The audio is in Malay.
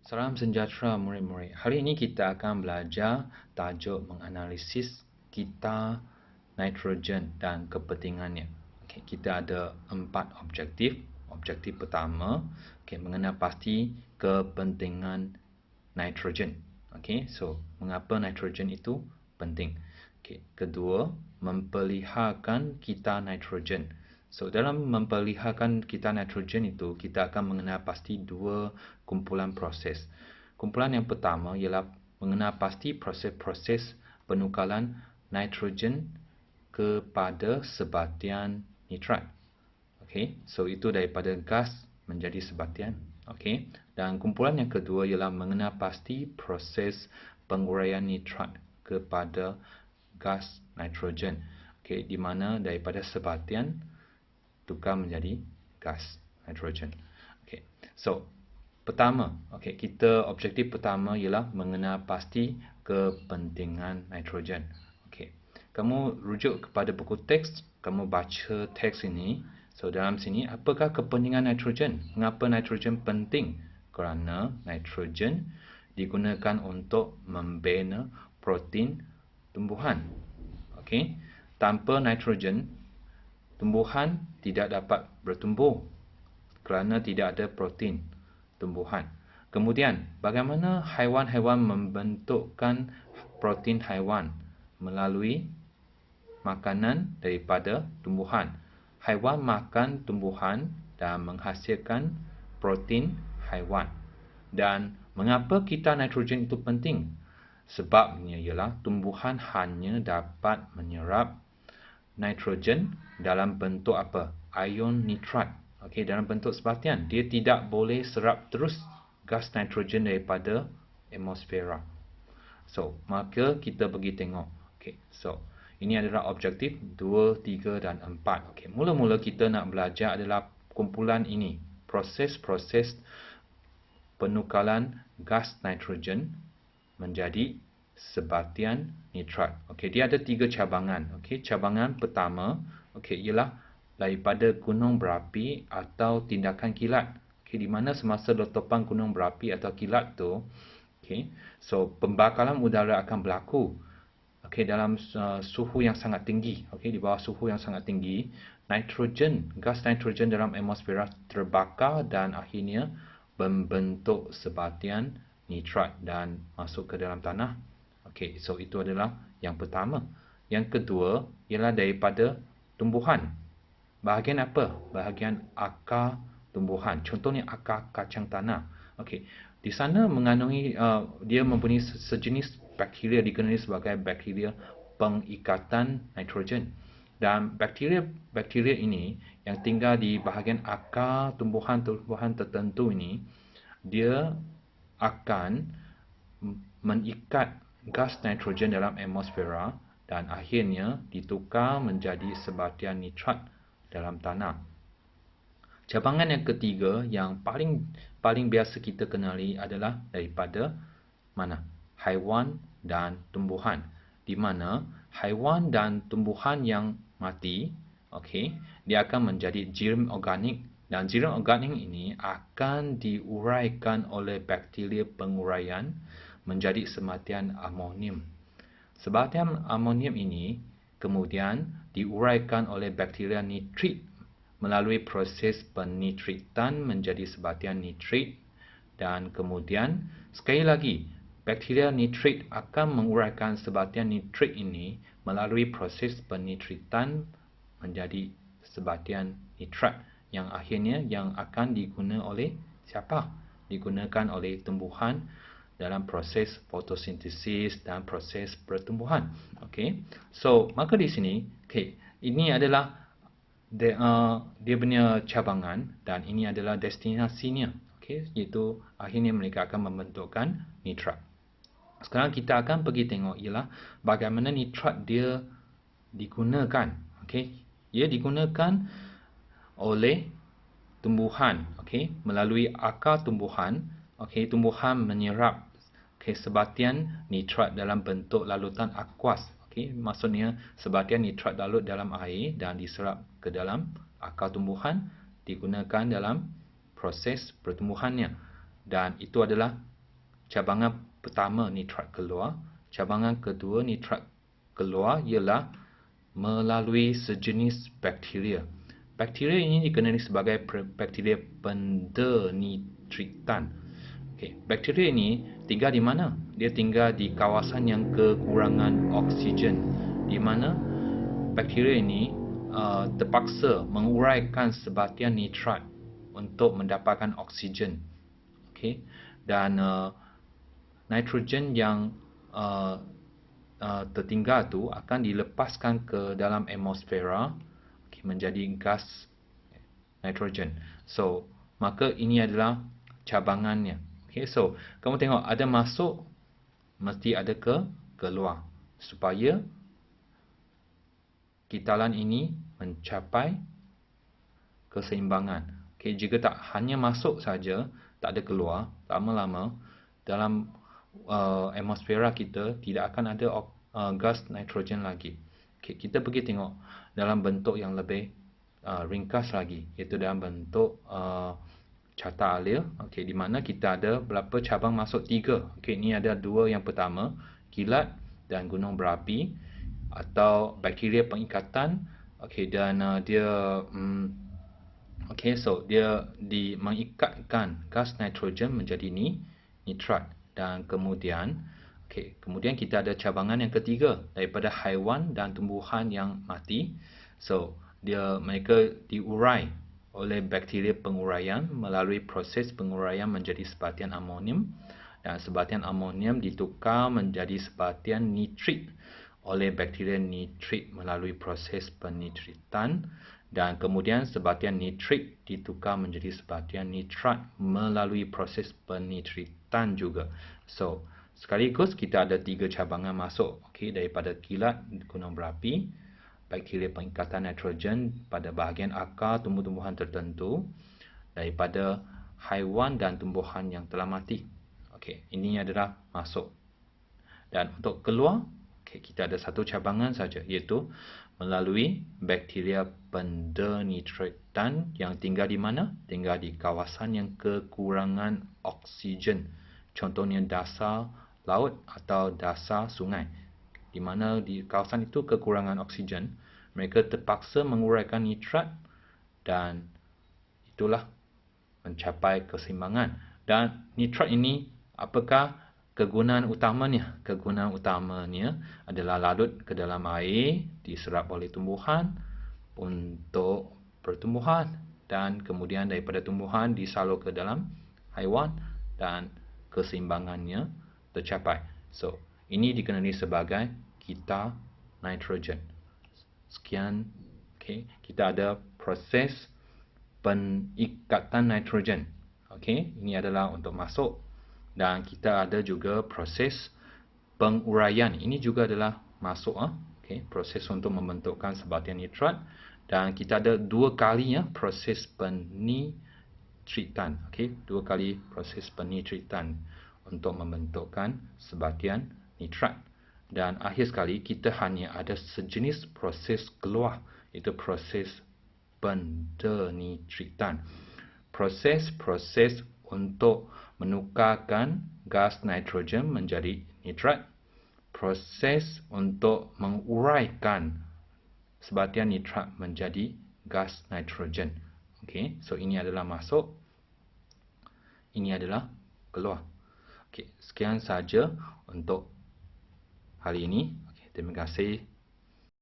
Salam sejahtera murid-murid. Hari ini kita akan belajar tajuk menganalisis kita nitrogen dan kepentingannya. Okay, kita ada 4 objektif. Objektif pertama, mengenal pasti kepentingan nitrogen. Okay, so mengapa nitrogen itu penting? Okay, kedua, mempeliharkan kita nitrogen. So, dalam mempeliharkan kita nitrogen itu, kita akan mengenal pasti 2 kumpulan proses. Kumpulan yang pertama ialah mengenal pasti proses-proses penukaran nitrogen kepada sebatian nitrat. Okay, so itu daripada gas menjadi sebatian. Okay, dan kumpulan yang kedua ialah mengenal pasti proses penguraian nitrat kepada gas nitrogen. Okay, di mana daripada sebatian tukar menjadi gas nitrogen. Okay, so pertama, kita objektif pertama ialah mengenal pasti kepentingan nitrogen. Okay, kamu rujuk kepada buku teks, kamu baca teks ini. So dalam sini, apakah kepentingan nitrogen? Mengapa nitrogen penting? Kerana nitrogen digunakan untuk membina protein tumbuhan. Okay, tanpa nitrogen, tumbuhan tidak dapat bertumbuh kerana tidak ada protein tumbuhan. Kemudian, bagaimana haiwan-haiwan membentukkan protein haiwan? Melalui makanan daripada tumbuhan. Haiwan makan tumbuhan dan menghasilkan protein haiwan. Dan mengapa kita nitrogen itu penting? Sebabnya ialah tumbuhan hanya dapat menyerap nitrogen dalam bentuk apa? Ion nitrat. Okey, dalam bentuk sebatian. Dia tidak boleh serap terus gas nitrogen daripada atmosfera. So, maka kita pergi tengok. Okey, so ini adalah objektif 2, 3 dan 4. Okey, mula-mula kita nak belajar adalah kumpulan ini. Proses-proses penukaran gas nitrogen menjadi sebatian nitrat. Okey, dia ada 3 cabangan. Okey, cabangan pertama ialah daripada gunung berapi atau tindakan kilat. Okey, di mana semasa letupan gunung berapi atau kilat tu, so pembakaran udara akan berlaku. Okey, dalam suhu yang sangat tinggi. Okey, di bawah suhu yang sangat tinggi, gas nitrogen dalam atmosfera terbakar dan akhirnya membentuk sebatian nitrat dan masuk ke dalam tanah. Okey, so itu adalah yang pertama. Yang kedua ialah daripada tumbuhan. Bahagian apa? Bahagian akar tumbuhan. Contohnya akar kacang tanah. Okey, di sana mengandungi dia mempunyai sejenis bakteria dikenali sebagai bakteria pengikatan nitrogen. Dan bakteria ini yang tinggal di bahagian akar tumbuhan tertentu ini, dia akan mengikat gas nitrogen dalam atmosfera dan akhirnya ditukar menjadi sebatian nitrat dalam tanah. Cabangan yang ketiga yang paling biasa kita kenali adalah daripada mana? Haiwan dan tumbuhan. Di mana haiwan dan tumbuhan yang mati, dia akan menjadi jirim organik dan jirim organik ini akan diuraikan oleh bakteria penguraian menjadi sebatian amonium. Sebatian amonium ini kemudian diuraikan oleh bakteria nitrit melalui proses penitritan menjadi sebatian nitrit dan kemudian sekali lagi bakteria nitrit akan menguraikan sebatian nitrit ini melalui proses penitritan menjadi sebatian nitrat yang akhirnya yang akan digunakan oleh siapa? Digunakan oleh tumbuhan dalam proses fotosintesis dan proses pertumbuhan. Okey. So, maka di sini, ini adalah dia punya cabangan dan ini adalah destinasinya. Okey, iaitu akhirnya mereka akan membentukkan nitrat. Sekarang kita akan pergi tengok ialah bagaimana nitrat dia digunakan. Okey, ia digunakan oleh tumbuhan, melalui akar tumbuhan. Tumbuhan menyerap sebatian nitrat dalam bentuk lalutan akuas. Maksudnya sebatian nitrat larut dalam air dan diserap ke dalam akar tumbuhan digunakan dalam proses pertumbuhannya. Dan itu adalah cabangan pertama nitrat keluar. Cabangan kedua nitrat keluar ialah melalui sejenis bakteria. Bakteria ini dikenali sebagai bakteria pendenitritan. Okay. Bakteria ini tinggal di mana? Dia tinggal di kawasan yang kekurangan oksigen, di mana bakteria ini terpaksa menguraikan sebatian nitrat untuk mendapatkan oksigen. Okay. Dan nitrogen yang tertinggal tu akan dilepaskan ke dalam atmosfera, okay, menjadi gas nitrogen. So, maka ini adalah cabangannya. Okay, so kamu tengok ada masuk, mesti ada keluar supaya kitalan ini mencapai keseimbangan. Okay, jika tak hanya masuk saja, tak ada keluar, lama-lama dalam atmosfera kita tidak akan ada gas nitrogen lagi. Okay, kita pergi tengok dalam bentuk yang lebih ringkas lagi, iaitu dalam bentuk carta alir. Okay, di mana kita ada berapa cabang masuk? 3. Okay, ini ada 2 yang pertama, kilat dan gunung berapi atau bakteria pengikatan. Okay, dan dia okay, so dia mengikatkan gas nitrogen menjadi nitrat. Dan kemudian kemudian kita ada cabangan yang ketiga daripada haiwan dan tumbuhan yang mati. So mereka diurai oleh bakteria penguraian melalui proses penguraian menjadi sebatian amonium, dan sebatian amonium ditukar menjadi sebatian nitrit oleh bakteria nitrit melalui proses penitritan, dan kemudian sebatian nitrit ditukar menjadi sebatian nitrat melalui proses penitritan juga. So sekaligus kita ada 3 cabangan masuk, okay, daripada kilat gunung berapi, bakteria pengikatan nitrogen pada bahagian akar tumbuh-tumbuhan tertentu, daripada haiwan dan tumbuhan yang telah mati. Okay, ini adalah masuk. Dan untuk keluar, okay, kita ada satu cabangan saja, iaitu melalui bakteria pendenitritan yang tinggal di mana? Tinggal di kawasan yang kekurangan oksigen. Contohnya dasar laut atau dasar sungai. Di mana di kawasan itu kekurangan oksigen, mereka terpaksa menguraikan nitrat dan itulah mencapai keseimbangan. Dan nitrat ini apakah kegunaan utamanya? Kegunaan utamanya adalah larut ke dalam air, diserap oleh tumbuhan untuk pertumbuhan, dan kemudian daripada tumbuhan disalur ke dalam haiwan dan keseimbangannya tercapai. So, ini dikenali sebagai kita nitrogen. Sekian, okay, kita ada proses pengikatan nitrogen. Okay, ini adalah untuk masuk. Dan kita ada juga proses penguraian. Ini juga adalah masuk. Okay, proses untuk membentukkan sebatian nitrat. Dan kita ada 2 kali proses penitritan. Okay, 2 kali proses penitritan untuk membentukkan sebatian nitrat. Dan akhir sekali kita hanya ada sejenis proses keluar, iaitu proses pendenitritan. Proses untuk menukarkan gas nitrogen menjadi nitrat, proses untuk menguraikan sebatian nitrat menjadi gas nitrogen. Okay, so ini adalah masuk, ini adalah keluar. Okay, sekian saja untuk hari ini. Okay, terima kasih.